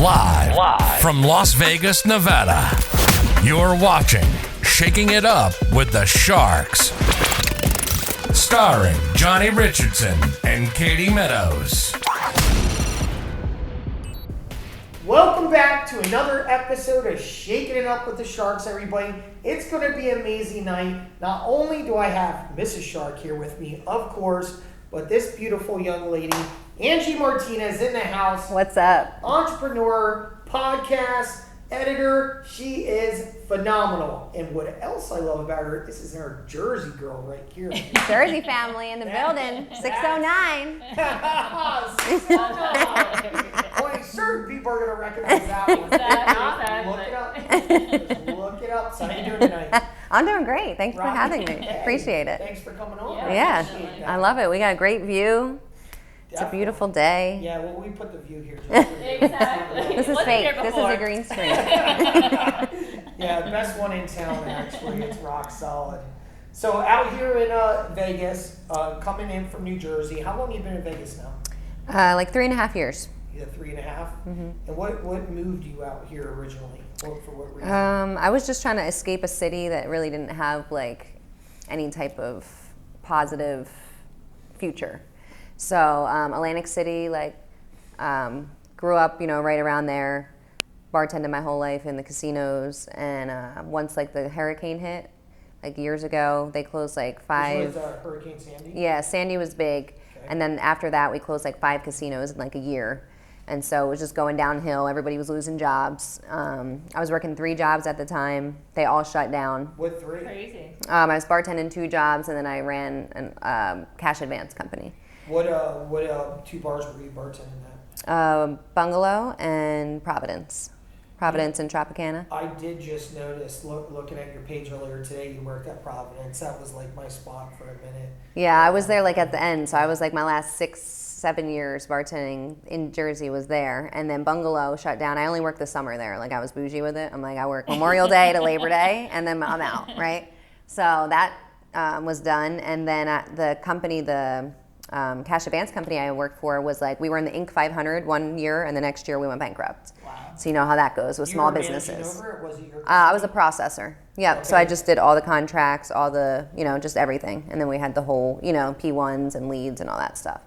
Live from Las Vegas, Nevada. You're watching Shaking It Up with the Sharks. Starring Johnny Richardson and Katie Meadows. Welcome back to another episode of Shaking It Up with the Sharks, everybody. It's going to be an amazing night. Not only do I have Mrs. Shark here with me, of course, but this beautiful young lady, Angie Martinez, in the house. What's up? Entrepreneur, podcast, editor. She is phenomenal. And what else I love about her, this is our Jersey girl right here. Jersey family in the building. 609. 609. Only certain people are going to recognize that one. Exactly. Look it up. Just look it up. So how you doing tonight? I'm doing great. Thanks for having me. Hey, Appreciate it. Thanks for coming on. Yeah, I love it. We got a great view. It's a beautiful day. Yeah, well, we put the view here. Exactly. This is fake. This is a green screen. Yeah, the best one in town, actually. It's rock solid. So out here in Vegas, coming in from New Jersey. How long have you been in Vegas now? Like 3.5 years. You had 3.5? Mm-hmm. And what moved you out here originally? For what reason? I was just trying to escape a city that really didn't have like any type of positive future. So Atlantic City, grew up, right around there, bartended my whole life in the casinos, and once the hurricane hit, years ago, they closed 5. Which was Hurricane Sandy? Yeah, Sandy was big, Okay. and then after that, we closed 5 casinos in a year, and so it was just going downhill. Everybody was losing jobs. I was working 3 jobs at the time. They all shut down. What 3? Crazy. I was bartending 2 jobs, and then I ran a cash advance company. What 2 bars were you bartending at? Bungalow and Providence and Tropicana. I did just notice, looking at your page earlier today, you worked at Providence. That was my spot for a minute. Yeah, I was there at the end, so I was my last 6-7 years bartending in Jersey was there, and then Bungalow shut down. I only worked the summer there. I was bougie with it. I'm I work Memorial Day to Labor Day, and then I'm out, right? So that was done, and then the company, the cash advance company I worked for was we were in the Inc. 500 one year, and the next year we went bankrupt. Wow. So you know how that goes with small businesses. Over it? Was it your I was a processor. Yeah, Okay. so I just did all the contracts, all the, just everything. And then we had the whole, P1s and leads and all that stuff.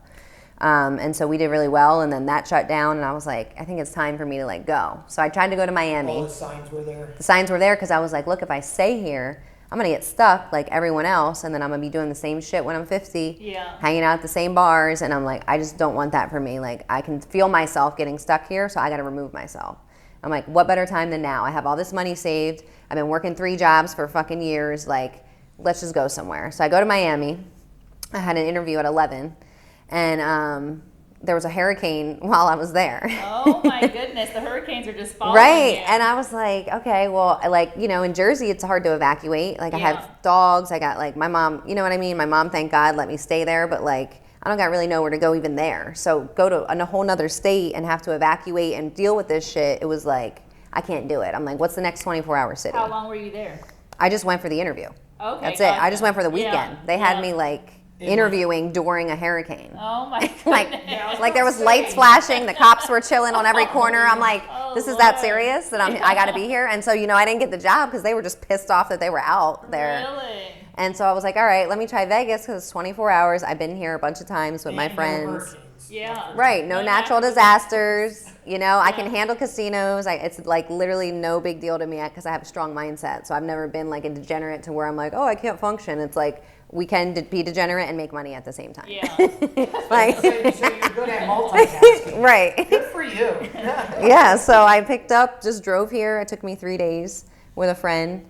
And so we did really well, and then that shut down, and I was I think it's time for me to go. So I tried to go to Miami. All the signs were there. The signs were there because I was look, if I stay here, I'm going to get stuck like everyone else, and then I'm going to be doing the same shit when I'm 50, Yeah. hanging out at the same bars, and I'm I just don't want that for me. I can feel myself getting stuck here, so I got to remove myself. I'm what better time than now? I have all this money saved. I've been working 3 jobs for fucking years. Let's just go somewhere. So I go to Miami. I had an interview at 11, and there was a hurricane while I was there. Oh my goodness, the hurricanes are just following Right. you. And I was okay, well, in Jersey, it's hard to evacuate. I Yeah. have dogs. I got my mom, you know what I mean? My mom, thank God, let me stay there. But I don't got really nowhere to go even there. So go to a whole nother state and have to evacuate and deal with this shit. It was I can't do it. I'm what's the next 24-hour city? How long were you there? I just went for the interview. Okay. That's it. I just went for the weekend. Yeah. They had Yeah. me interviewing during a hurricane. Oh my goodness. There was lights flashing, the cops were chilling on every corner. I'm Oh, this is that Lord. serious that I got to be here? And so, I didn't get the job because they were just pissed off that they were out there. Really? And so I was all right, let me try Vegas because it's 24 hours. I've been here a bunch of times with my And no friends. hurricanes. Yeah. Right, no natural disasters. I can handle casinos. It's literally no big deal to me because I have a strong mindset. So I've never been a degenerate to where I'm oh, I can't function. It's we can be degenerate and make money at the same time. Yeah. So you're good at multitasking. Right. Good for you. Yeah, so I picked up, just drove here. It took me 3 days with a friend.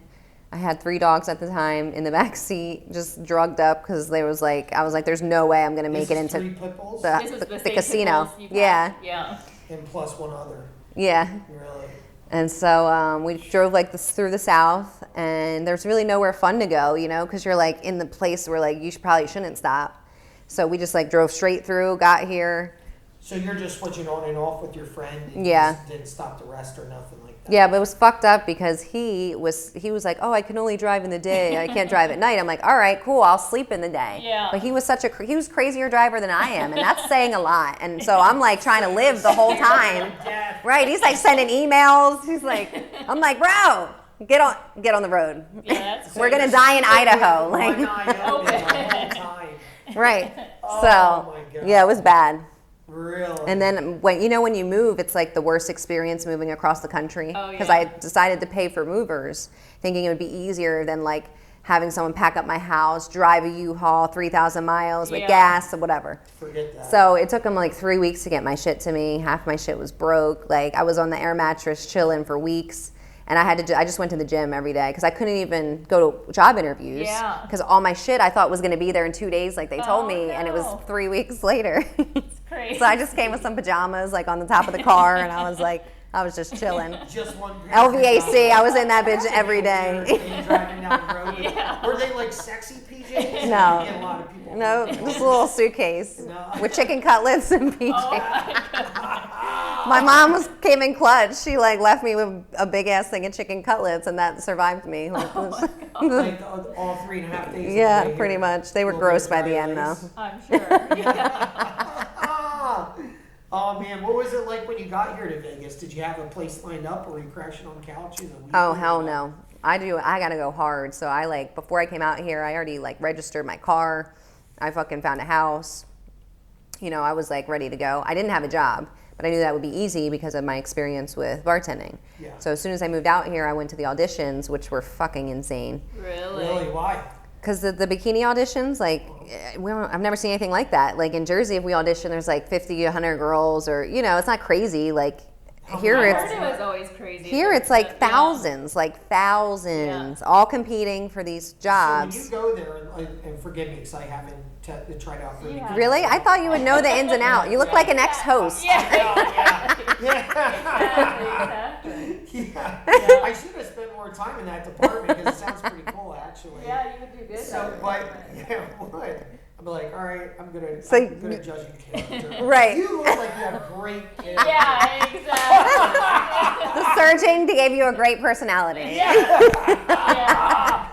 I had 3 dogs at the time in the back seat, just drugged up because there was I was there's no way I'm gonna make This it is into 3 pit bulls? This was the same casino. pitbulls you've Yeah, had? Yeah. And plus one other. yeah. Really? And so we drove through the south, and there's really nowhere fun to go, because you're in the place where you probably shouldn't stop. So we just drove straight through, got here, So you're just switching on and off with your friend? And Yeah. You just didn't stop the rest or nothing like that? Yeah, but it was fucked up because he was like, oh, I can only drive in the day. I can't drive at night. I'm like, all right, cool. I'll sleep in the day. Yeah. But he was he was crazier driver than I am, and that's saying a lot. And so I'm like trying to live the whole time. Right? He's like sending emails. He's like, I'm like, bro, get on the road. Yeah, that's We're gonna die in Idaho. Like, One eye open the whole time. right. Oh, So my God. yeah, it was bad. Really? And then when you move, it's like the worst experience moving across the country. Oh, Because yeah. I decided to pay for movers, thinking it would be easier than like having someone pack up my house, drive a U-Haul 3,000 miles with Yeah. gas or whatever. Forget that. So it took them like 3 weeks to get my shit to me. Half my shit was broke. Like I was on the air mattress chilling for weeks. And I just went to the gym every day because I couldn't even go to job interviews. Yeah. Because all my shit I thought was going to be there in 2 days like they told Oh, me. And it was no. 3 weeks later. It's crazy. So I just came with some pajamas like on the top of the car and I was just chilling. Just one pair of LVAC, I was in that bitch every pajamas day. and driving down the road. Yeah. Were they like sexy PJs? No. You get a lot of people. No, just a little suitcase No. with chicken cutlets and PJ. Oh my God. My mom came in clutch. She like left me with a big ass thing of chicken cutlets and that survived me. Like, Like all 3.5 days. yeah, of the day pretty here. much. They were Little gross bit by of the dry end though. ice. I'm sure. Oh man, what was it like when you got here to Vegas? Did you have a place lined up or were you crashing on couches? Oh hell no. I gotta go hard. So I like before I came out here I already like registered my car. I fucking found a house. You know, I was like ready to go. I didn't have a job, but I knew that would be easy because of my experience with bartending. Yeah. So as soon as I moved out here, I went to the auditions, which were fucking insane. Really? Really? Why? Because the bikini auditions, like, I've never seen anything like that. Like in Jersey, if we audition, there's like 50, 100 girls, or you know, it's not crazy. Like here, I it's heard it was always crazy. here it's like Yeah. thousands, all competing for these jobs. So when you go there, and forgive me because I haven't tried out for the Yeah. Really? I thought you would know the ins and outs. You look like an ex-host. Yeah. Yeah. Exactly. Yeah. I should have spent more time in that department because it sounds pretty cool, actually. Yeah, you would do good. So, but yeah, what? I'm like, all right, I'm gonna judge your character. Right. You look like you have a great character. Yeah, exactly. The surgeon gave you a great personality. Yeah.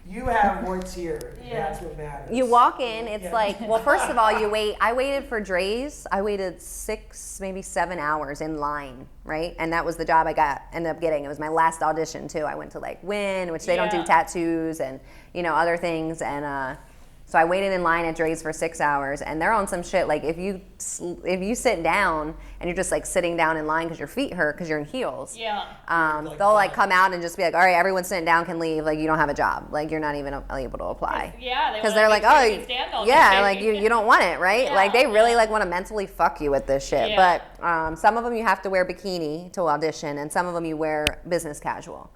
You have what's here. Yeah. That's what matters. You walk in, it's Yeah. like, well, first of all, you wait. I waited for Dre's. I waited 6, maybe 7 hours in line, right? And that was the job I ended up getting. It was my last audition too. I went to like Win, which they don't do Yeah. tattoos and, you know, other things. And so I waited in line at Dre's for 6 hours, and they're on some shit. Like if you sit down and you're just like sitting down in line because your feet hurt because you're in heels. Yeah. They'll like come out and just be like, all right, everyone sitting down can leave. Like you don't have a job. Like you're not even able to apply. Yeah. Because they're like, oh, yeah, like you don't want it, right? Yeah, Like they really yeah. like want to mentally fuck you with this shit. Yeah. But some of them you have to wear bikini to audition, and some of them you wear business casual.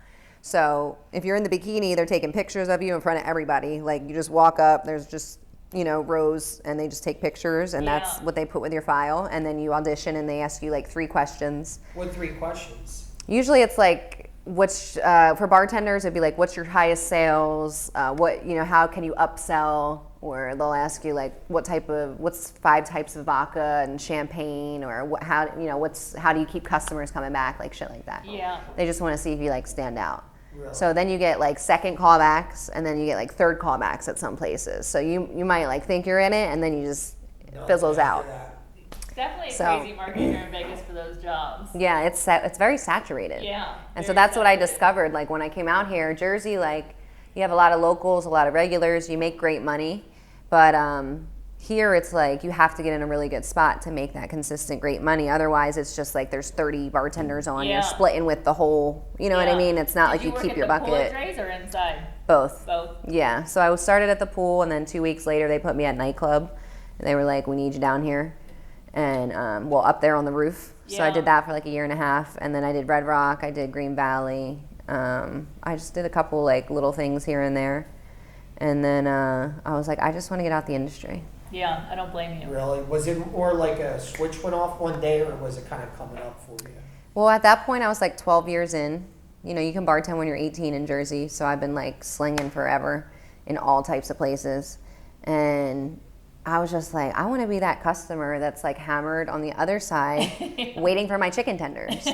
So if you're in the bikini, they're taking pictures of you in front of everybody. Like you just walk up, there's just rows, and they just take pictures, and that's Yeah. what they put with your file. And then you audition, and they ask you like 3 questions. What 3 questions? Usually it's like, for bartenders, it'd be like, what's your highest sales? How can you upsell? Or they'll ask you like, what's 5 types of vodka and champagne? Or how do you keep customers coming back? Like shit like that. Yeah. They just want to see if you like stand out. Really? So then you get like second callbacks, and then you get like third callbacks at some places. So you might like think you're in it, and then you just fizzles out. Definitely a So- crazy market here in Vegas for those jobs. Yeah, it's very saturated. Yeah. And so very that's what I saturated. discovered. Like when I came out here, Jersey, like you have a lot of locals, a lot of regulars, you make great money. But here it's like you have to get in a really good spot to make that consistent great money. Otherwise it's just like there's 30 bartenders on, Yeah. you're splitting with the whole, you know what I Yeah. mean? It's not Did like you work keep at your the pool at bucket. Dre's or inside? Both. Both. Yeah. So I started at the pool, and then 2 weeks later they put me at nightclub. And they were like, we need you down here. And up there on the roof. So I Yeah. did that for like a year and a half, and then I did Red Rock, I did Green Valley. I just did a couple like little things here and there, and then I was like, I just want to get out the industry. Yeah, I don't blame you. Really? Was it more like a switch went off one day, or was it kind of coming up for you? Well, at that point I was like 12 years in. You know, you can bartend when you're 18 in Jersey, so I've been like slinging forever in all types of places, and I was just like, I want to be that customer that's like hammered on the other side, waiting for my chicken tenders.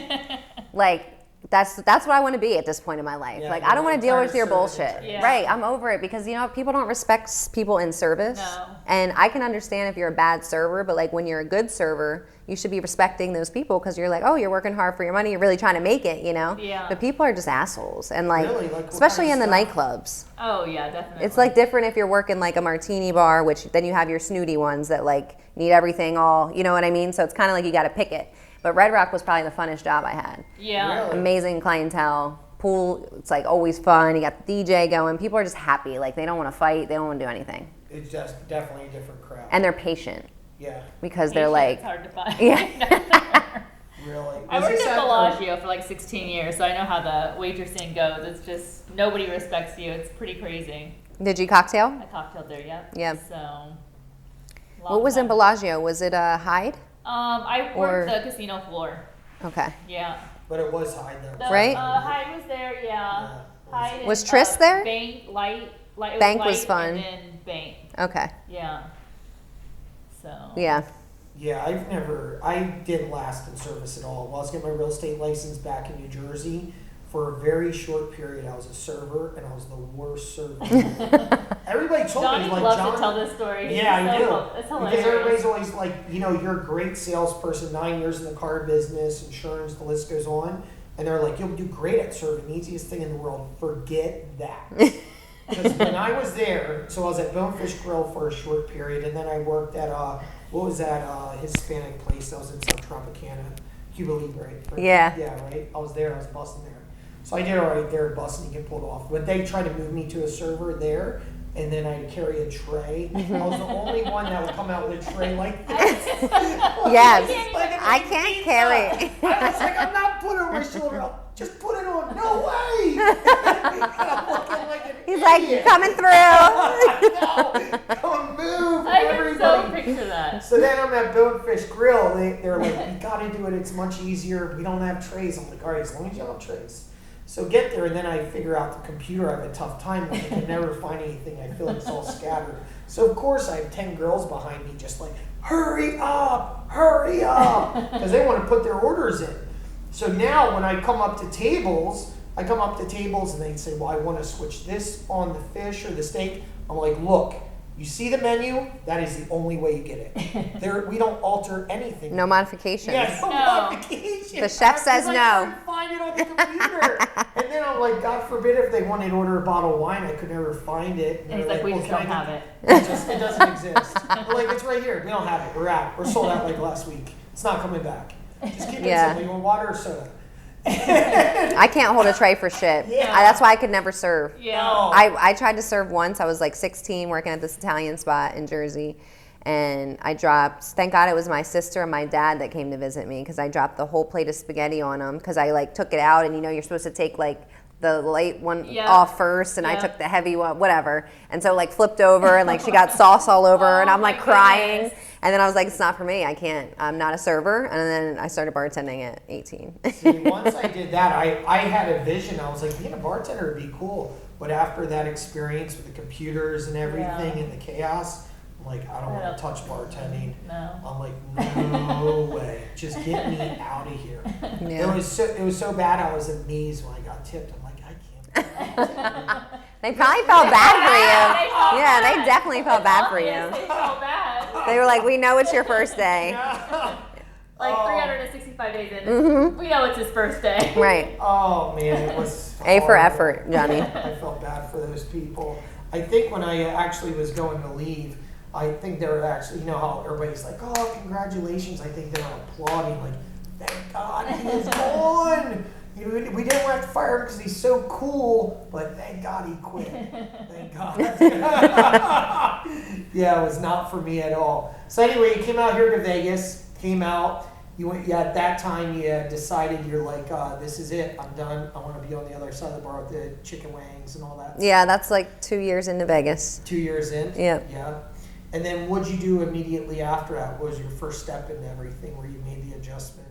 Like, that's what I want to be at this point in my life. Yeah, like, I don't want to deal with your service bullshit. industry. Yeah. Right, I'm over it because, people don't respect people in service. No. And I can understand if you're a bad server, but like when you're a good server, you should be respecting those people because you're like, oh, you're working hard for your money. You're really trying to make it, Yeah. But people are just assholes. And like, Really? Like, what especially in kind the of stuff? nightclubs. Oh yeah, definitely. It's like different if you're working like a martini bar, which then you have your snooty ones that like need everything all, you know what I mean? So it's kind of like you got to pick it. But Red Rock was probably the funnest job I had. Yeah. Really? Amazing clientele, pool, it's like always fun. You got the DJ going. People are just happy. Like they don't want to fight. They don't want to do anything. It's just definitely a different crowd. And they're patient Yeah, because they're Patience, like, it's hard to find. yeah. really. I Was worked this at at- Bellagio for like 16 years, so I know how the waitressing goes. It's just nobody respects you. It's pretty crazy. Did you cocktail? I cocktailed there, yep. Yeah. So. What was in Bellagio? Was it a Hyde? I Or- worked the casino floor. Okay. Yeah. But it was high though. The, Right? Hyde was there, yeah. Hyde Was and, Tris there? Bank, light. It Bank light was fun. And then Bank, Okay. yeah. So. Yeah. Yeah, I didn't last in service at all. While I was getting my real estate license back in New Jersey, for a very short period, I was a server, and I was the worst server. Everybody told Johnny me, like, loves John, to tell this story. Yeah, I It's do. so- It's Because hilarious. everybody's always like, you're a great salesperson, 9 years in the car business, insurance, the list goes on. And they're like, you'll do great at serving, easiest thing in the world. Forget that. Because when I was there, so I was at Bonefish Grill for a short period, and then I worked at, what was that Hispanic place that was in South Tropicana? Cuba Libre. Right? Yeah. Yeah, right? I was there, I was bussing there. So I did all right there, bussing and get pulled off. But they tried to move me to a server there, and then I'd carry a tray. I was the only one that would come out with a tray like this. Yes. Like an I can't pizza. carry. I was like, I'm not putting it on my shoulder. Just put it on. No way. I'm looking like an He's like, idiot. coming through. No, come move, I can so everybody. picture that. So then I'm at Bonefish Grill. They're like, you gotta do it. It's much easier. We don't have trays. I'm like, all right, as long as you don't have trays. So get there, and then I figure out the computer. I have a tough time with it. I can never find anything. I feel like it's all scattered. So of course I have 10 girls behind me, just like, hurry up, because they want to put their orders in. So now when I come up to tables, and they say, well, I want to switch this on the fish or the steak. I'm like, look, you see the menu? That is the only way you get it. We don't alter anything. No modifications. Yeah, no No. modification. The chef says Because no. I couldn't find it on the computer. And then I'm like, God forbid if they wanted to order a bottle of wine, I could never find it. And he's like, we just can don't I have it. It doesn't exist. We're like, it's right here. We don't have it. We're out. We're sold out like last week. It's not coming back. Just keep it Yeah. simple. You want water or soda? I can't hold a tray for shit. Yeah. That's why I could never serve. Yeah. No. I tried to serve once. I was like 16 working at this Italian spot in Jersey. And I dropped, thank God it was my sister and my dad that came to visit me because I dropped the whole plate of spaghetti on them because I like took it out and you're supposed to take like the light one Yeah. off first and I Yeah. took the heavy one, whatever. And so like flipped over and like she got sauce all over and Oh I'm like my crying. goodness. And then I was like, it's not for me. I can't. I'm not a server. And then I started bartending at 18. See, once I did that, I had a vision. I was like, being a bartender would be cool. But after that experience with the computers and everything Yeah. and the chaos, I'm like, I don't want to touch bartending. No. I'm like, no way. Just get me out of here. Yeah. It was so bad, I was amazed when I got tipped. I'm like, I can't. They probably felt bad for Yeah, you. they felt Yeah, bad. they definitely felt bad for Yes, you. they felt bad. They were like, we know it's your first day. Like Oh. 365 days in. We know it's his first day. Right. Oh man, it was A for horrible. effort, Johnny. I felt bad for those people. I think when I actually was going to leave, I think they were actually, how everybody's like, oh, congratulations. I think they were applauding, like, thank God he is gone. We didn't have to fire him because he's so cool, but thank God he quit. Thank God. Yeah, it was not for me at all. So anyway, you came out here to Vegas, you went, at that time you decided you're like, this is it, I'm done. I want to be on the other side of the bar with the chicken wings and all that. Yeah, that's like 2 years into Vegas. 2 years in? Yep. Yeah. And then what'd you do immediately after that? What was your first step into everything where you made the adjustment?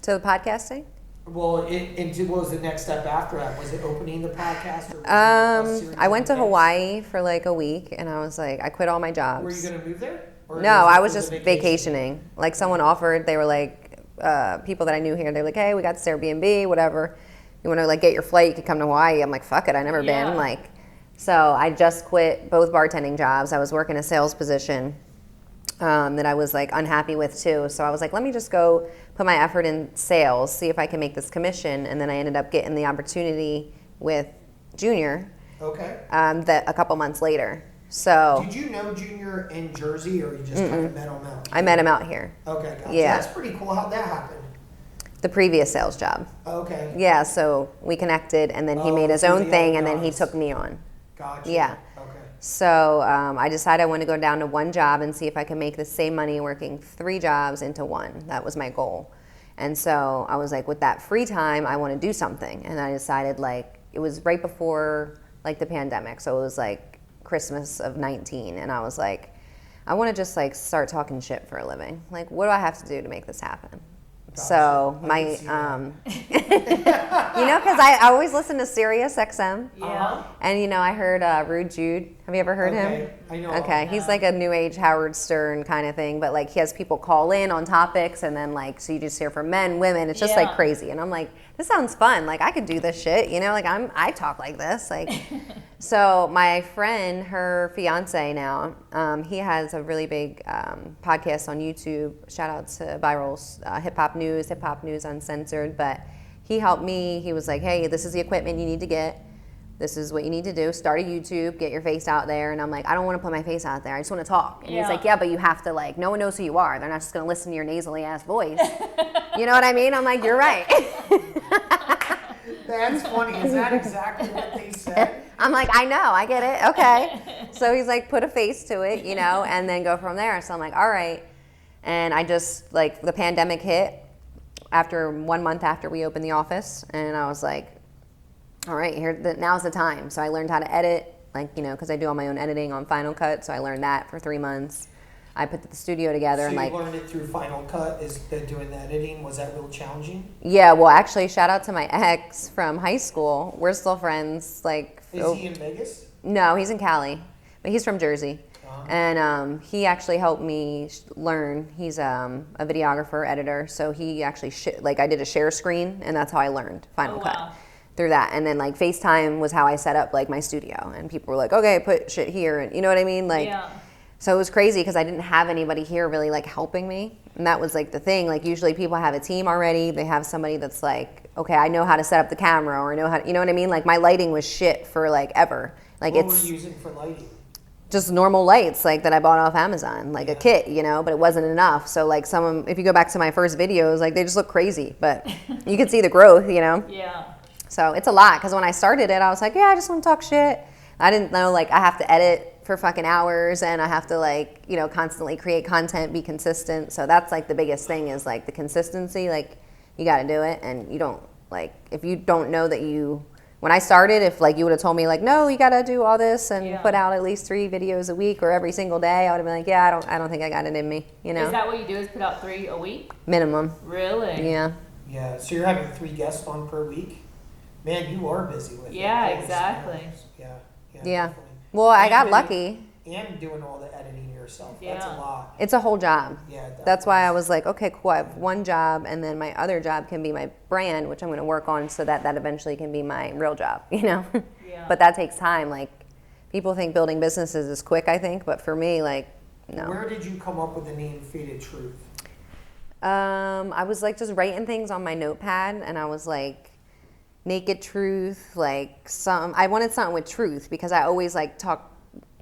To the podcasting? Well, what was the next step after that? Was it opening the podcast? Or was it a series I went to of events? Hawaii for like a week and I was like, I quit all my jobs. Were you going to move there? Or No, I was was just it vacationing. Like someone offered, they were like, people that I knew here, they were like, hey, we got this Airbnb, whatever. You want to like get your flight, you could come to Hawaii. I'm like, fuck it, I never been. Like, so I just quit both bartending jobs. I was working a sales position that I was like unhappy with too. So I was like, let me just go put my effort in sales, see if I can make this commission. And then I ended up getting the opportunity with Junior. Okay. That a couple months later. So Did you know Junior in Jersey, or you just kind of met him out? I met him out here. Okay, gotcha. Yeah. That's pretty cool. How'd that happen? The previous sales job. Okay. Yeah, so we connected, and then he made his through own the thing, other and then he guys. took me on. Gotcha. Yeah. Okay. So I decided I wanted to go down to one job and see if I could make the same money working 3 jobs into one. That was my goal. And so I was like, with that free time, I want to do something. And I decided, like, it was right before like the pandemic, so it was like Christmas of 19, and I was like, I want to just like start talking shit for a living. Like, what do I have to do to make this happen? Gotcha. So I my, can see you know, because I always listen to Sirius XM, Uh-huh. and you know, I heard Rude Jude. Have you ever heard him? Okay, I know. Okay, he's like a new age Howard Stern kind of thing, but like he has people call in on topics, and then like so you just hear from men, women. It's just like Yeah. crazy, and I'm like, this sounds fun. Like I could do this shit, you know? Like I talk like this, like. So my friend, her fiance now, he has a really big podcast on YouTube. Shout out to Viral's Hip Hop News Uncensored. But he helped me. He was like, hey, this is the equipment you need to get. This is what you need to do. Start a YouTube, get your face out there. And I'm like, I don't want to put my face out there. I just want to talk. And he's Yeah. like, yeah, but you have to like, no one knows who you are. They're not just going to listen to your nasally ass voice. You know what I mean? I'm like, you're right. That's funny. Is that exactly what they said? I'm like, I know, I get it, okay. So he's like, put a face to it, you know, and then go from there. So I'm like, all right. And I just, like, the pandemic hit after 1 month after we opened the office. And I was like, all right, now's the time. So I learned how to edit, like, you know, because I do all my own editing on Final Cut. So I learned that for 3 months. I put the studio together So and you like, learned it through Final Cut. Is that doing the editing? Was that real challenging? yeah, well, actually, shout out to my ex from high school. We're still friends. Like, Is he in Vegas? No, he's in Cali, but he's from Jersey. Uh-huh. And he actually helped me learn. He's a videographer, editor, so he actually I did a share screen, and that's how I learned Final Cut. Wow. Through that. And then like FaceTime was how I set up like my studio, and people were like, okay, put shit here, and you know what I mean? Like, Yeah. so it was crazy because I didn't have anybody here really like helping me. And that was like the thing. Like usually people have a team already. They have somebody that's like, okay, I know how to set up the camera, or I know how to, you know what I mean? Like my lighting was shit for like ever. Like What it's were you using for lighting? just normal lights like that I bought off Amazon, like Yeah. a kit, you know, but it wasn't enough. So like if you go back to my first videos, like they just look crazy, but you can see the growth, you know? Yeah. So it's a lot, because when I started it, I was like, yeah, I just want to talk shit. I didn't know like I have to edit for fucking hours, and I have to like, you know, constantly create content, be consistent. So that's like the biggest thing is like the consistency. Like you got to do it, and you don't like, if you don't know that when I started, if like you would have told me like, no, you got to do all this and Yeah. put out at least 3 videos a week or every single day, I would have been like, yeah, I don't think I got it in me, you know? Is that what you do? Is put out 3 a week? Minimum. Really? Yeah. Yeah. So you're having 3 guests on per week? Man, you are busy with it. Yeah, Holy exactly. smokes. Yeah. Yeah. Definitely. Well, I And got doing- lucky. And doing all the editing yourself. That's a Yeah. lot. It's a whole job. Yeah. That's why I was like, okay, cool. I have one job, and then my other job can be my brand, which I'm going to work on so that eventually can be my real job, you know? Yeah. But that takes time. Like, people think building businesses is quick, I think, but for me, like, no. Where did you come up with the name Faded Truth? I was like just writing things on my notepad, and I was like, naked truth, like I wanted something with truth, because I always like talk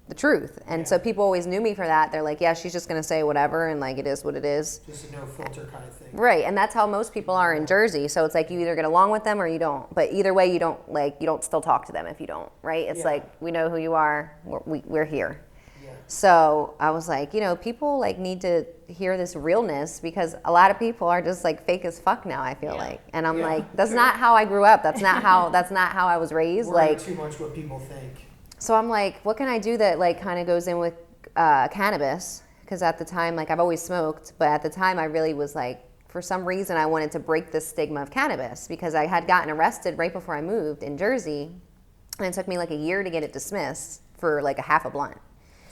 the truth. And so people always knew me for that. They're like, yeah, she's just going to say whatever, and like it is what it is. Just a no filter kind of thing. Right, and that's how most people are in Jersey. So it's like you either get along with them or you don't. But either way, you don't still talk to them if you don't, right? It's Yeah. like, we know who you are. We're here. Yeah. So I was like, you know, people like need to hear this realness, because a lot of people are just like fake as fuck now, I feel Yeah. like. And I'm Yeah. like, that's not how I grew up. That's not how I was raised. Worry Like, too much what people think. so I'm like, what can I do that like kind of goes in with cannabis? Because at the time, like I've always smoked, but at the time I really was like, for some reason I wanted to break the stigma of cannabis, because I had gotten arrested right before I moved in Jersey, and it took me like a year to get it dismissed for like a half a blunt.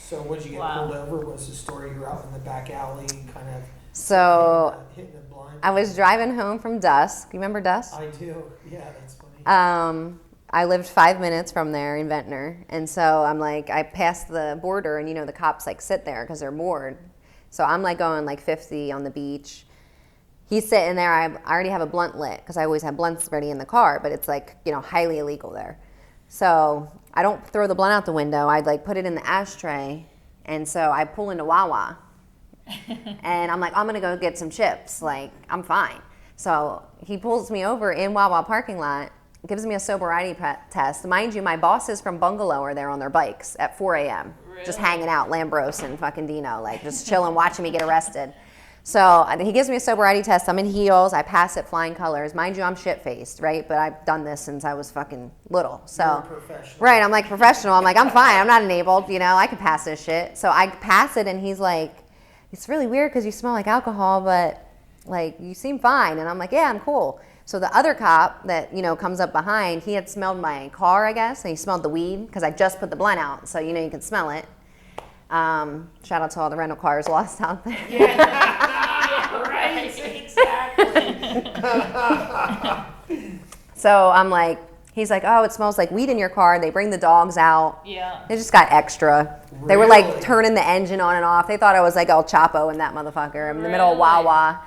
So would you get pulled over? Was the story you were out in the back alley kind of hitting the blind? I was driving home from Dusk. You remember Dusk? I do. Yeah, that's funny. I lived 5 minutes from there in Ventnor. And so I'm like, I passed the border and, the cops like sit there because they're moored. So I'm like going like 50 on the beach. He's sitting there. I already have a blunt lit because I always have blunts ready in the car, but it's like, highly illegal there. So I don't throw the blunt out the window. I'd like put it in the ashtray. And so I pull into Wawa and I'm like, I'm going to go get some chips. Like, I'm fine. So he pulls me over in Wawa parking lot, gives me a sobriety test. Mind you, my bosses from Bungalow are there on their bikes at 4 a.m. Really? Just hanging out, Lambros and fucking Dino, like just chilling, watching me get arrested. So he gives me a sobriety test. I'm in heels. I pass it flying colors. Mind you, I'm shit-faced, right? But I've done this since I was fucking little. So, You're professional. Right, I'm like professional. I'm like, I'm fine. I'm not enabled. I can pass this shit. So I pass it, and he's like, it's really weird because you smell like alcohol, but like you seem fine. And I'm like, yeah, I'm cool. So the other cop that, comes up behind, he had smelled my car, I guess, and he smelled the weed because I just put the blunt out. So, you can smell it. Shout out to all the rental cars lost out there. Yeah, right, exactly. So I'm like, he's like, oh, it smells like weed in your car. They bring the dogs out. Yeah. They just got extra. Really? They were like turning the engine on and off. They thought I was like El Chapo in that motherfucker in the middle of Wawa.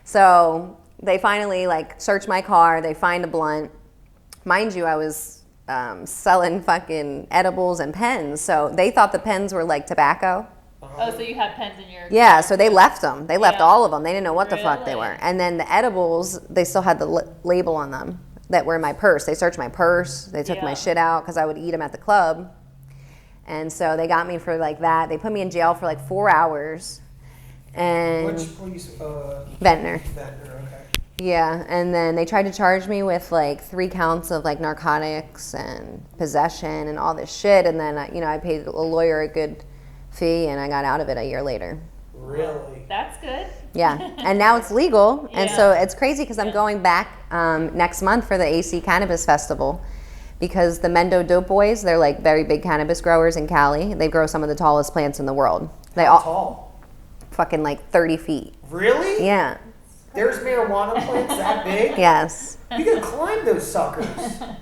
So they finally like search my car. They find a blunt. Mind you, I was selling fucking edibles and pens. So they thought the pens were like tobacco. Oh, so you had pens in your Yeah, car so they too? left them. They left all of them. They didn't know what the fuck they Really? were. And then the edibles, they still had the label on them that were in my purse. They searched my purse. They took my Yeah. shit out because I would eat them at the club. And so they got me for like that. They put me in jail for like 4 hours. And Which police? Ventnor. Ventnor, okay. Yeah, and then they tried to charge me with like 3 counts of like narcotics and possession and all this shit. And then, I paid a lawyer a good fee and I got out of it a year later. Really? That's good. Yeah, and now it's legal. And Yeah. so it's crazy because I'm going back next month for the AC Cannabis Festival because the Mendo Dope Boys, they're like very big cannabis growers in Cali. They grow some of the tallest plants in the world. They How all tall? fucking like 30 feet. Really? Yeah, There's marijuana plants that big? yes. You can climb those suckers.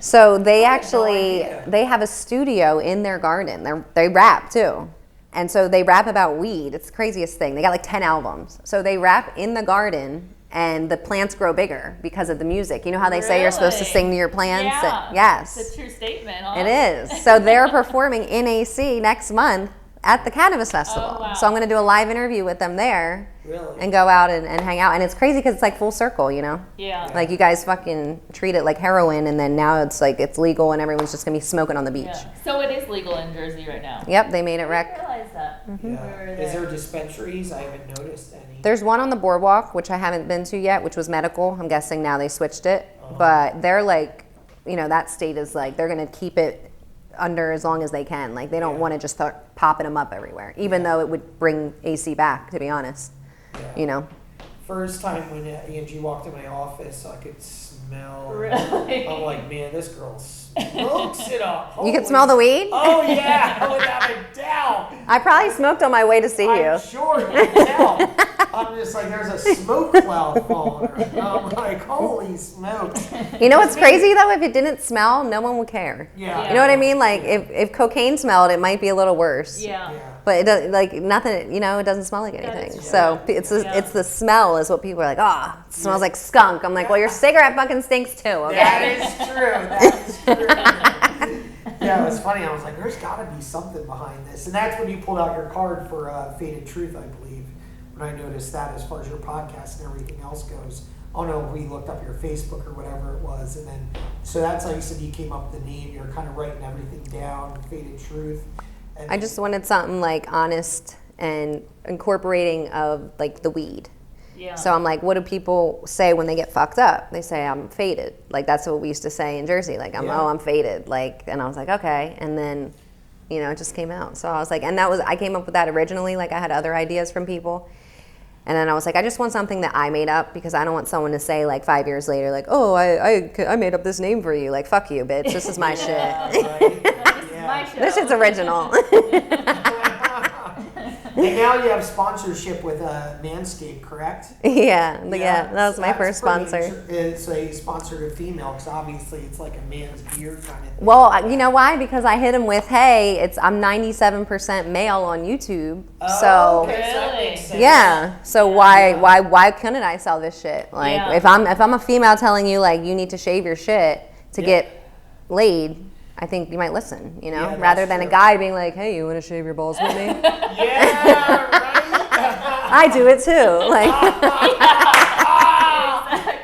So they I had no actually, idea. they have a studio in their garden. They rap too. And so they rap about weed. It's the craziest thing. They got like 10 albums. So they rap in the garden and the plants grow bigger because of the music. You know how they say you're supposed to Really? sing to your plants? Yeah. Yes. It's a true statement, huh? It is. So they're performing in AC next month at the Cannabis Festival. Oh, wow. So I'm going to do a live interview with them there Really? and go out and hang out. And it's crazy because it's like full circle, Yeah. Like you guys fucking treat it like heroin and then now it's like it's legal and everyone's just going to be smoking on the beach. Yeah. So it is legal in Jersey right now. Yep, they made it I rec. didn't realize that. Mm-hmm. We Yeah. were Is there. there dispensaries? I haven't noticed any. There's one on the boardwalk, which I haven't been to yet, which was medical. I'm guessing now they switched it. But they're like, that state is like, they're going to keep it under as long as they can. Like, they don't want to just start popping them up everywhere, even though it would bring AC back, to be honest. Yeah. First time when Angie walked in my office, I could smell. Really? I'm like, man, this girl smokes it up. You can smell the weed? Oh, yeah, without a doubt. I probably smoked on my way to see you. I'm sure you can tell. I'm just like, there's a smoke cloud falling around. I'm like, holy smokes. You know what's crazy, though? If it didn't smell, no one would care. Yeah. You know what I mean? Like, if cocaine smelled, it might be a little worse. Yeah. Yeah. But it does, like nothing, it doesn't smell like anything. that's So true. it's Yeah. it's the smell is what people are like, it smells like skunk. I'm like, well, your cigarette fucking stinks too, okay? That is true. That is true. Yeah, it was funny. I was like, there's got to be something behind this. And that's when you pulled out your card for Faded Truth, I believe, when I noticed that as far as your podcast and everything else goes. Oh, no, we looked up your Facebook or whatever it was. And then, so that's how you said you came up with the name. You're kind of writing everything down, Faded Truth. And I just wanted something like honest and incorporating of like the weed. Yeah. So I'm like, what do people say when they get fucked up? They say I'm faded. Like that's what we used to say in Jersey. Like I'm faded. Like, and I was like, okay. And then, it just came out. So I was like, and I came up with that originally. Like I had other ideas from people. And then I was like, I just want something that I made up because I don't want someone to say like 5 years later, like, oh, I made up this name for you. Like, fuck you, bitch. This is my shit. right? My show. This shit's original. And now you have sponsorship with Manscaped, correct? Yeah, that was my first sponsor. It's a sponsored a female because obviously it's like a man's beard kind of thing. Well, you know why? Because I hit him with, hey, I'm 97% male on YouTube, so Okay, so that makes sense. yeah. So why couldn't I sell this shit? Like Yeah. if I'm a female telling you like you need to shave your shit to get laid, I think you might listen, you know, Yeah, that's rather than true. a guy being like, hey, you want to shave your balls with me? Yeah, right? I do it too. Like,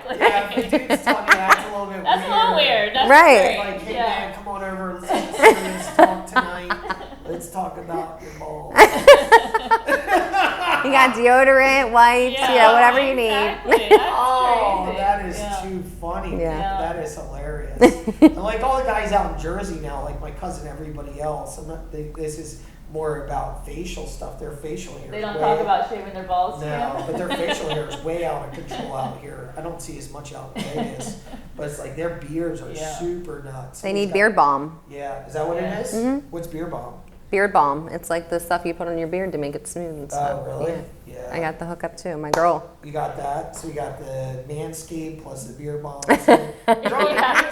Exactly. Yeah, if a dude's telling you that's a little bit That's a little weird. That's Right. great. Like, hey Yeah. man, come on over and let's talk tonight. Let's talk about your balls. you got deodorant, wipes, whatever you need. Exactly. That's Oh, crazy. that is Yeah. too funny. Yeah. Man. That is hilarious. And like all the guys out in Jersey now, like my cousin, everybody else. This is more about facial stuff. Their facial hair. They is don't way- talk about shaving their balls. No, but their facial hair is way out of control out here. I don't see as much out in Vegas, but it's like their beards are Yeah. super nuts. They need beard balm. Yeah, is that what Yeah. it is? Mhm. What's beard balm? Beard balm. It's like the stuff you put on your beard to make it smooth and stuff. Oh, really? Yeah. Yeah. I got the hookup too. My girl. You got that. So you got the Manscaped plus the beard balm. So you're on Yeah,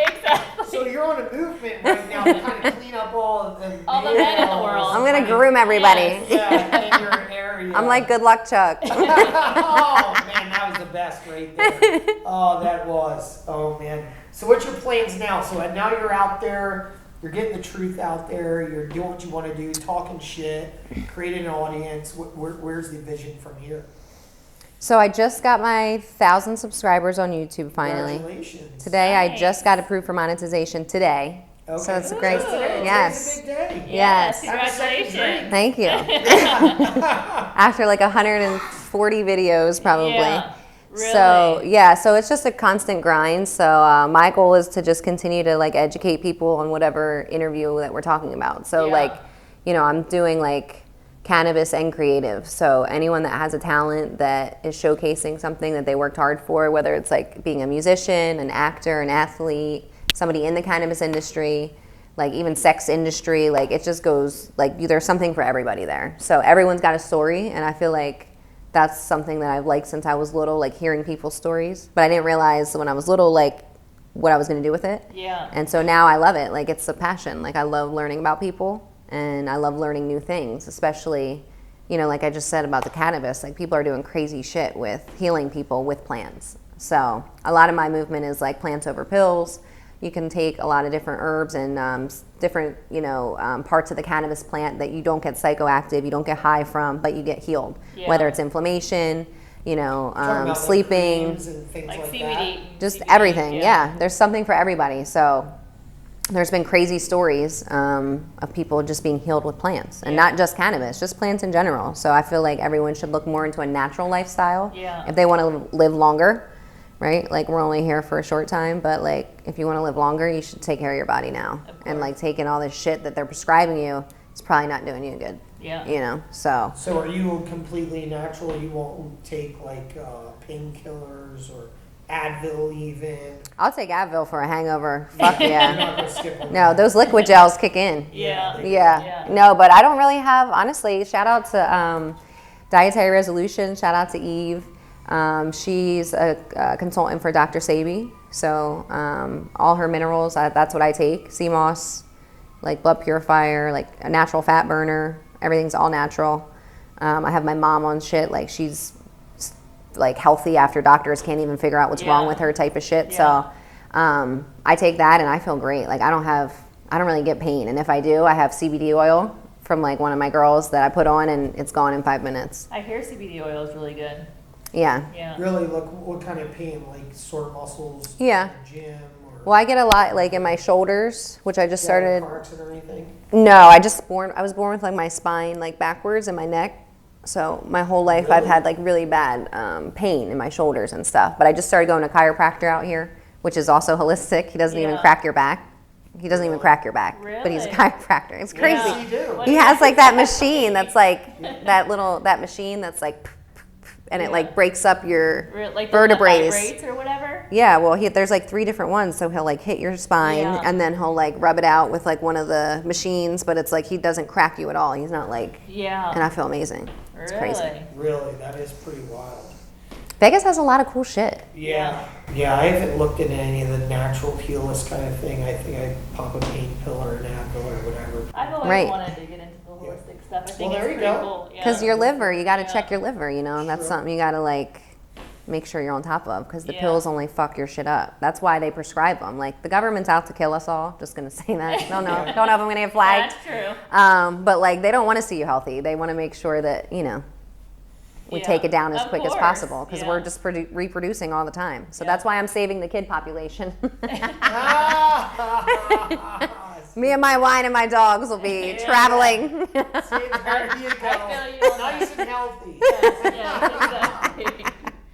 exactly. So you're on a movement right now to kind of clean up all the All the men in the males. world. I'm gonna groom everybody. Yeah, in your area. I'm like Good Luck Chuck. Oh man, that was the best right there. Oh, that was. Oh man. So what's your plans now? So now you're out there. You're getting the truth out there. You're doing what you want to do, talking shit, creating an audience. Where's the vision from here? So I just got my 1,000 subscribers on YouTube finally. Congratulations. Today I Nice. just got approved for monetization today. Okay. So it's great. Just today. Yes. Today's a big day. Yes. Congratulations. Thank you. After like 140 videos probably. Yeah. Really? So yeah, so it's just a constant grind. So my goal is to just continue to like educate people on whatever interview that we're talking about. So Yeah. like, you know, I'm doing like cannabis and creative. So anyone that has a talent that is showcasing something that they worked hard for, whether it's like being a musician, an actor, an athlete, somebody in the cannabis industry, like even sex industry, like it just goes like there's something for everybody there. So everyone's got a story, and I feel like that's something that I've liked since I was little, like hearing people's stories. But I didn't realize when I was little, like what I was going to do with it. Yeah. And so now I love it. Like it's a passion. Like I love learning about people, and I love learning new things, especially, you know, like I just said about the cannabis, like people are doing crazy shit with healing people with plants. So a lot of my movement is like plants over pills. You can take a lot of different herbs and different, you know, parts of the cannabis plant that you don't get psychoactive, you don't get high from, but you get healed. Yeah. Whether it's inflammation, you know, Talking about, like, sleeping, creams and things Like like CBD. that. just CBD, everything. Yeah, there's something for everybody. So there's been crazy stories of people just being healed with plants, and Yeah. not just cannabis, just plants in general. So I feel like everyone should look more into a natural lifestyle Yeah. if they want to live longer, right? Like we're only here for a short time, but like if you want to live longer, you should take care of your body now. Of And course. like taking all this shit that they're prescribing you, it's probably not doing you good. Yeah. You know, so So are you completely natural? You won't take like painkillers or Advil even? I'll take Advil for a hangover. Fuck You're yeah. not gonna skip on No, that. those liquid gels kick in. Yeah. Yeah. Yeah. No, but I don't really have, honestly, shout out to Dietary Resolution, shout out to Eve. She's a consultant for Dr. Sabi. So all her minerals, that's what I take. Sea moss, like blood purifier, like a natural fat burner. Everything's all natural. I have my mom on shit, like she's like healthy after doctors can't even figure out what's wrong Yeah. with her type of shit. Yeah. So I take that and I feel great. Like I don't really get pain. And if I do, I have CBD oil from like one of my girls that I put on, and it's gone in 5 minutes. I hear CBD oil is really good. Yeah. Yeah. Really, look, what kind of pain? Like sore muscles? Yeah. In the gym? Or Well, I get a lot like in my shoulders, which I just you had a started. car accident or anything? No, I was born with like my spine like backwards and my neck. So my whole life I've had like really bad pain in my shoulders and stuff. But I just started going to a chiropractor out here, which is also holistic. He doesn't even Yeah. crack your back. He doesn't even crack your back. But he's a Really? chiropractor. It's crazy. Yes, you do. What He do has you- like that machine that's like that machine that's like, and it like breaks up your Like vertebrae. the vibrates or whatever. Yeah, well, there's like 3 different ones. So he'll like hit your spine, and then he'll like rub it out with like one of the machines. But it's like he doesn't crack you at all. He's not like. Yeah. And I feel amazing. It's crazy. Really, that is pretty wild. Vegas has a lot of cool shit. Yeah, I haven't looked into any of the natural healers kind of thing. I think I pop a pain pill or an Advil or whatever. I've always wanted to get into the holistic stuff. I think it's pretty cool. Because your liver, you got to check your liver. You know, that's something you got to like make sure you're on top of. Because the pills only fuck your shit up. That's why they prescribe them. Like the government's out to kill us all. Just gonna say that. Don't know if I'm gonna get flagged. That's true. But like they don't want to see you healthy. They want to make sure that we take it down as quick as possible because we're just reproducing all the time. So that's why I'm saving the kid population. Me and my wine and my dogs will be traveling. There you go. Nice and healthy. Exactly.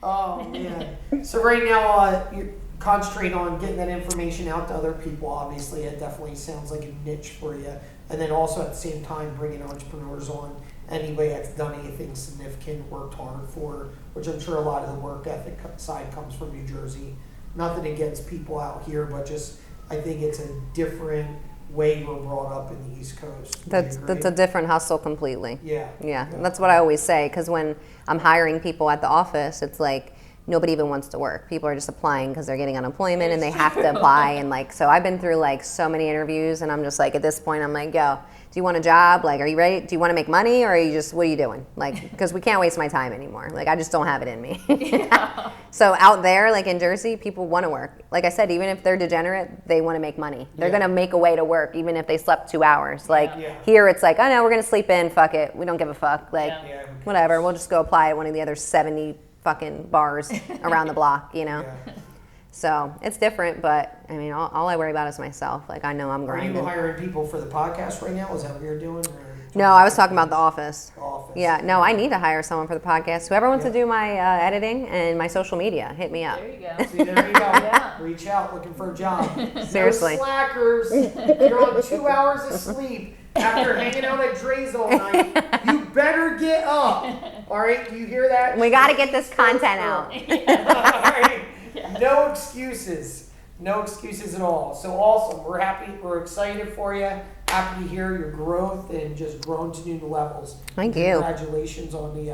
Oh, man. So right now, you concentrate on getting that information out to other people. Obviously, it definitely sounds like a niche for you. And then also at the same time, bringing entrepreneurs on. Anybody that's done anything significant, worked hard for, which I'm sure a lot of the work ethic side comes from New Jersey. Nothing against people out here, but just I think it's a different way we're brought up in the East Coast. That's a different hustle completely. Yeah. That's what I always say because when I'm hiring people at the office, it's like nobody even wants to work. People are just applying because they're getting unemployment and they have to apply. And like, so I've been through like so many interviews and I'm just like, at this point, I'm like, yo, do you want a job? Like, are you ready? Do you want to make money or are you just, what are you doing? Like, because we can't waste my time anymore. Like, I just don't have it in me. So out there, like in Jersey, people want to work. Like I said, even if they're degenerate, they want to make money. They're going to make a way to work, even if they slept 2 hours. Like here, it's like, oh no, we're going to sleep in. Fuck it. We don't give a fuck. Like, whatever. We'll just go apply at one of the other 70 fucking bars around the block, So it's different, but I mean, all I worry about is myself. Like I know I'm grinding. Are you hiring people for the podcast right now? Is that what you're doing? No, I was talking about the office. Office. Yeah, no, I need to hire someone for the podcast. Whoever wants to do my editing and my social media, hit me up. There you go. See, there you go. Reach out looking for a job. Seriously. No slackers. You're on 2 hours of sleep after hanging out at Dre's all night. You better get up. All right, you hear that? We got to get this content out. All right. No excuses. No excuses at all. So awesome. We're happy. We're excited for you. Happy to hear your growth and just grown to new levels. Thank you. Congratulations on the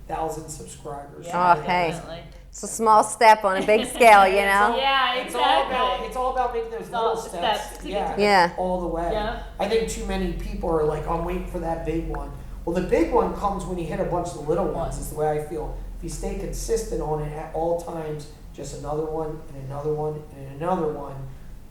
1,000 subscribers. Oh, hey. It's a small step on a big scale, you know? Yeah, exactly. It's all about making those little steps. Yeah. All the way. Yeah. I think too many people are like, I'm waiting for that big one. Well, the big one comes when you hit a bunch of the little ones, is the way I feel. If you stay consistent on it at all times, just another one and another one and another one,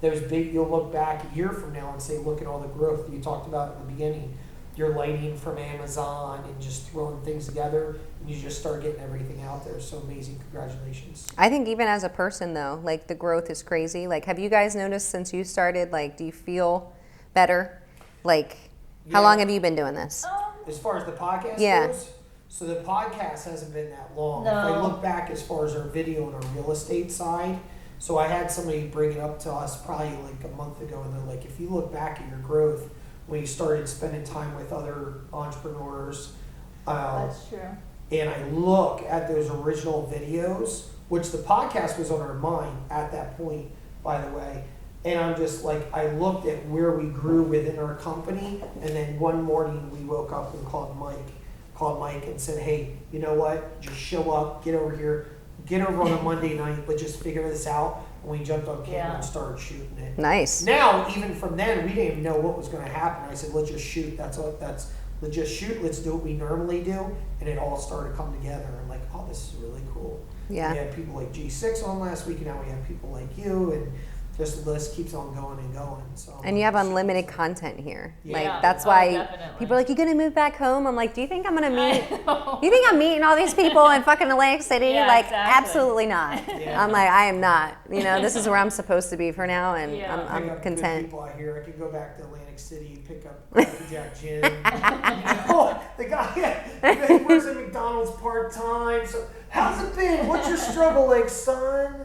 those big, you'll look back a year from now and say, look at all the growth that you talked about at the beginning. You're lighting from Amazon and just throwing things together, and you just start getting everything out there. So amazing. Congratulations. I think even as a person, though, like the growth is crazy. Like, have you guys noticed since you started, like, do you feel better? Like, how long have you been doing this? As far as the podcast goes, so the podcast hasn't been that long. No. If I look back as far as our video and our real estate side, so I had somebody bring it up to us probably like a month ago, and they're like, if you look back at your growth when you started spending time with other entrepreneurs, That's true. and I look at those original videos, which the podcast was on our mind at that point, by the way, and I'm just like, I looked at where we grew within our company, and then one morning we woke up and called Mike and said, hey, you know what, just show up, get over here, get over on a Monday night, let's just figure this out. And we jumped on camera and started shooting it. Nice. Now, even from then, we didn't even know what was going to happen. I said, let's just shoot. Let's just shoot. Let's do what we normally do. And it all started to come together. I'm like, oh, this is really cool. Yeah. We had people like G6 on last week, and now we have people like you, and just the list keeps on going and going. So And you have unlimited content here. Yeah. Like, that's why definitely. people are like, you gonna move back home? I'm like, do you think I'm gonna meet, you think I'm meeting all these people in fucking Atlantic City? Yeah, like, exactly. absolutely not. Yeah. I'm like, I am not. You know, this is where I'm supposed to be for now, and Yeah. Pick I'm up content. Good people out here. I could go back to Atlantic City, pick up Cracker Jack Gin. The guy he works at McDonald's part time. So how's it been? What's your struggle like, son?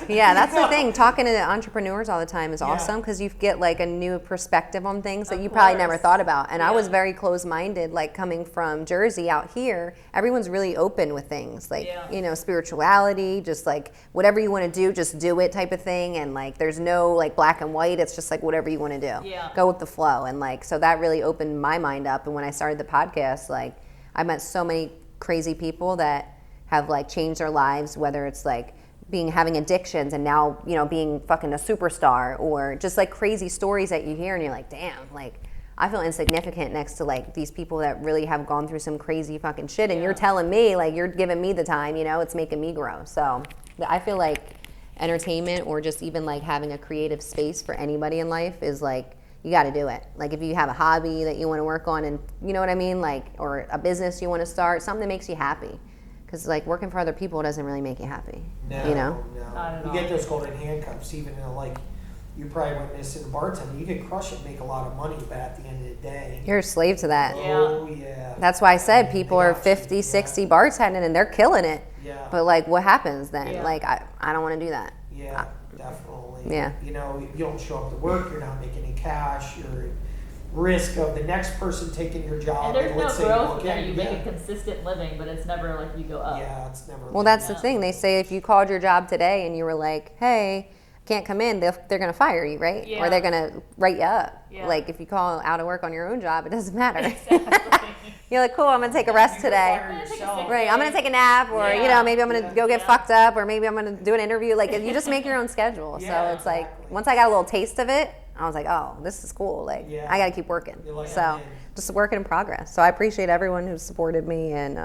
Yeah, that's the thing. Talking to entrepreneurs all the time is Yeah. awesome because you get like a new perspective on things that Of you probably never course. thought about. And I was Yeah. very closed-minded, like coming from Jersey out here. Everyone's really open with things, like Yeah. you know, spirituality, just like whatever you want to do, just do it type of thing. And like, there's no like black and white. It's just like whatever you want to do. Yeah. Go with the flow. And like, so that really opened my mind up. And when I started the podcast, like, I met so many crazy people that have like changed their lives, whether it's like having addictions and now, you know, being fucking a superstar, or just like crazy stories that you hear and you're like, damn, like I feel insignificant next to like these people that really have gone through some crazy fucking shit. And Yeah. you're telling me, like, you're giving me the time, you know, it's making me grow. So I feel like entertainment, or just even like having a creative space for anybody in life, is like, you got to do it. Like if you have a hobby that you want to work on, and you know what I mean, like, or a business you want to start, something that makes you happy. Because like working for other people doesn't really make you happy. No, You know? Not at You all. get those golden handcuffs, even in like, you probably witnessed in bartending. You could crush it, make a lot of money, but at the end of the day, You're a slave to that. oh yeah. That's why I said They people are got you. 50, 60 bartending and they're killing it. Yeah. But like, what happens then? Yeah. Like, I don't want to do that. Yeah, definitely. Yeah. You know, you don't show up to work, you're not making any cash, you're at risk of the next person taking your job. And there's no let's say growth walk there. in, You make yeah. a consistent living, but it's never like you go up. Yeah, it's never. Well, that's the Yeah. thing. They say if you called your job today and you were like, hey, can't come in, they're going to fire you, right? Or Yeah. they're going to write you up. Yeah. Like if you call out of work on your own job, it doesn't matter. Exactly. You're like, cool, I'm going to take a rest today. fire I'm gonna take a yourself. sick Right, I'm gonna take a nap, or you Yeah. know, maybe I'm gonna Yeah. go get Yeah. fucked up, or maybe I'm gonna do an interview. Like, you just make your own schedule. Yeah, So it's like, exactly. once I got a little taste of it, I was like, oh, this is cool. Like, Yeah. I gotta keep working. You're like, So I'm in. just a work in progress. So I appreciate everyone who's supported me and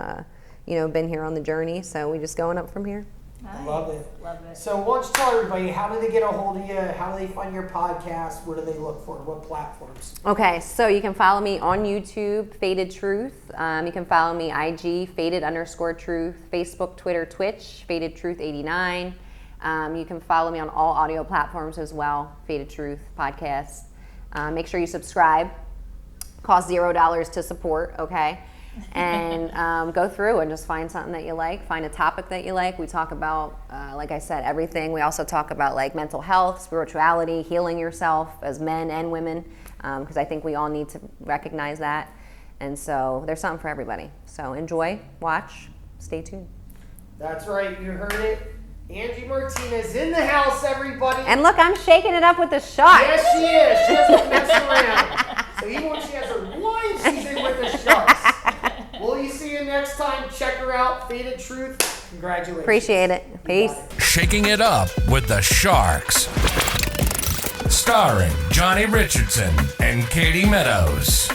you know, been here on the journey. So we just going up from here. Nice. Love it. Love it. So why don't you tell everybody, how do they get a hold of you? How do they find your podcast? Where do they look for? What platforms? Okay, so you can follow me on YouTube, Faded Truth. You can follow me IG, Faded_Truth, Facebook, Twitter, Twitch, Faded Truth 89. You can follow me on all audio platforms as well, Faded Truth Podcast. Make sure you subscribe. Costs $0 to support, okay? And go through and just find something that you like, find a topic that you like. We talk about, like I said, everything. We also talk about like mental health, spirituality, healing yourself as men and women, because I think we all need to recognize that. And so there's something for everybody. So enjoy, watch, stay tuned. That's right, you heard it. Angie Martinez in the house, everybody. And look, I'm shaking it up with the shot. Yes, she is. She doesn't mess around. So even when she has her wine, she's in with the Sharks. Will you see you next time? Check her out. Faded Truth. Congratulations. Appreciate it. You got Peace. it. Shaking It Up with the Sharks. Starring Johnny Richardson and Katie Meadows.